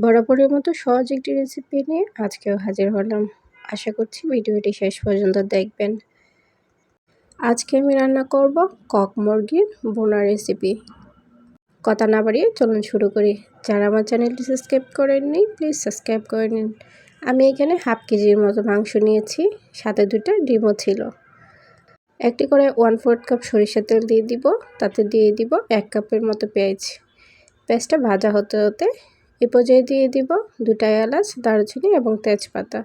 বরাবরের মতো সহজ একটি রেসিপি নিয়ে আজকেও হাজির হলাম। আশা করছি ভিডিওটি শেষ পর্যন্ত দেখবেন। আজকে আমি রান্না করব কক মুরগির বোনা রেসিপি। কথা না বাড়িয়ে চলুন শুরু করি। যারা আমার চ্যানেলটি সাবস্ক্রাইব করেননি প্লিজ সাবস্ক্রাইব করে নিন। আমি এখানে হাফ কেজির মতো মাংস নিয়েছি, সাথে 2টা ডিমও ছিল। একটি করে 1/4 কাপ সরিষার তেল দিয়ে দিব, তাতে দিয়ে দিব 1 কাপের মতো পেঁয়াজ। পেঁয়াজটা ভাজা হতে হতে এ পর্যায়ে দিয়ে দিব 2টা এলাচ, দারুচিনি এবং তেজপাতা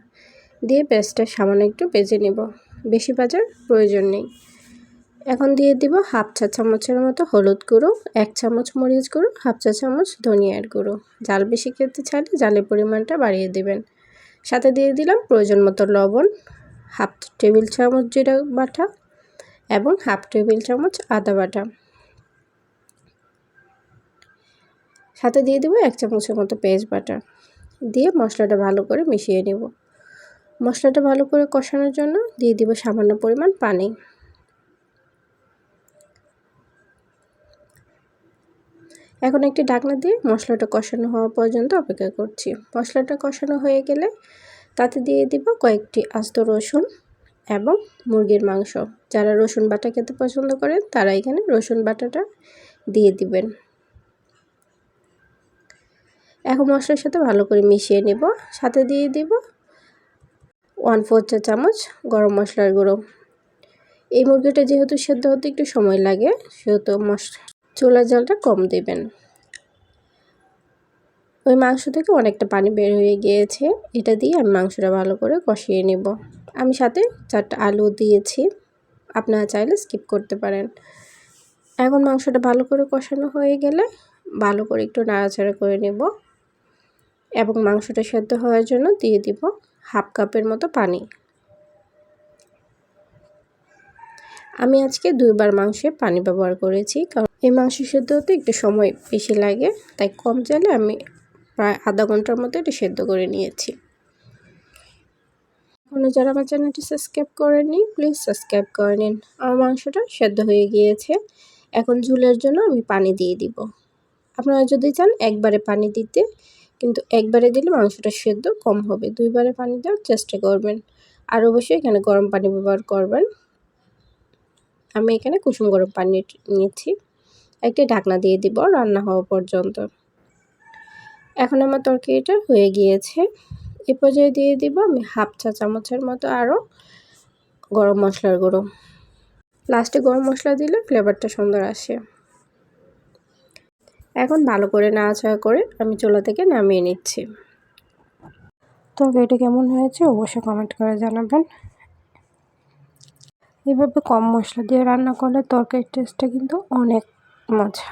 দিয়ে পেঁয়াজটা সামান্য একটু ভেজে নেব, বেশি ভাজার প্রয়োজন নেই। এখন দিয়ে দিব হাফ চা চামচের মতো হলুদ গুঁড়ো, 1 চামচ মরিচ গুঁড়ো, হাফ চা চামচ ধনিয়ার গুঁড়ো। জাল বেশি খেতে চাইলে জালের পরিমাণটা বাড়িয়ে দেবেন। সাথে দিয়ে দিলাম প্রয়োজন মতো লবণ, হাফ টেবিল চামচ জিরা বাটা এবং হাফ টেবিল চামচ আদা বাটা। সাথে দিয়ে দেবো 1 চামচের মতো পেঁয়াজ বাটা দিয়ে মশলাটা ভালো করে মিশিয়ে নেব। মশলাটা ভালো করে কষানোর জন্য দিয়ে দিব সামান্য পরিমাণ পানি। এখন একটি ঢাকনা দিয়ে মশলাটা কষানো হওয়া পর্যন্ত অপেক্ষা করছি। মশলাটা কষানো হয়ে গেলে তাতে দিয়ে দিব কয়েকটি আস্ত রসুন এবং মুরগির মাংস। যারা রসুন বাটা খেতে পছন্দ করেন তারা এখানে রসুন বাটাটা দিয়ে দিবেন। এখন মশলার সাথে ভালো করে মিশিয়ে নেব। সাথে দিয়ে দিব 1/4 চা চামচ গরম মশলার গুঁড়ো। এই মুরগিটা যেহেতু সেদ্ধ হতে একটু সময় লাগে, সেহেতু চুলার জালটা কম দেবেন। ওই মাংস থেকে অনেকটা পানি বের হয়ে গিয়েছে, এটা দিয়ে আমি মাংসটা ভালো করে কষিয়ে নেব। আমি সাথে 4টা আলু দিয়েছি, আপনারা চাইলে স্কিপ করতে পারেন। এখন মাংসটা ভালো করে কষানো হয়ে গেলে ভালো করে একটু নাড়াচাড়া করে নেব এবং মাংসটা সেদ্ধ হওয়ার জন্য দিয়ে দিব হাফ কাপের মতো পানি। আমি আজকে 2বার মাংসে পানি ব্যবহার করেছি, কারণ এই মাংস সেদ্ধ হতে একটু সময় বেশি লাগে, তাই কম জালে আমি প্রায় আধা ঘন্টার মতো এটা সেদ্ধ করে নিয়েছি। এখনও যারা আমার চ্যানেলটি সাবস্ক্রাইব করেননি প্লিজ সাবস্ক্রাইব করে নিন। আমার মাংসটা সেদ্ধ হয়ে গিয়েছে। এখন ঝোলের জন্য আমি পানি দিয়ে দিব। আপনারা যদি চান একবারে পানি দিতে, কিন্তু একবারে দিলে মাংসটা সেদ্ধ কম হবে। 2বারে পানি দেওয়ার চেষ্টা করবেন। আর অবশ্যই এখানে গরম পানি ব্যবহার করবেন। আমি এখানে কুসুম গরম পানি নিয়েছি। একটি ঢাকনা দিয়ে দিব রান্না হওয়া পর্যন্ত। এখন আমার তরকারিটা হয়ে গিয়েছে। এ পর্যায়ে দিয়ে দিব আমি হাফ চা চামচের মতো আরও গরম মশলার গুঁড়ো। লাস্টে গরম মশলা দিলে ফ্লেভারটা সুন্দর আসে। এখন ভালো করে নাড়াচাড়া করে আমি চুলা থেকে নামিয়ে নিচ্ছি। তরকারিটা কেমন হয়েছে অবশ্যই কমেন্ট করে জানাবেন। এভাবে কম মশলা দিয়ে রান্না করলে তরকারির টেস্টটা কিন্তু অনেক মজা।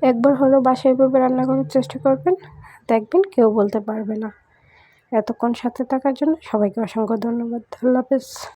একবার হলেও বাসায় এভাবে রান্না করার চেষ্টা করবেন, দেখবেন কেউ বলতে পারবে না। এতক্ষণ সাথে থাকার জন্য সবাইকে অসংখ্য ধন্যবাদ। আল্লাহ হাফেজ।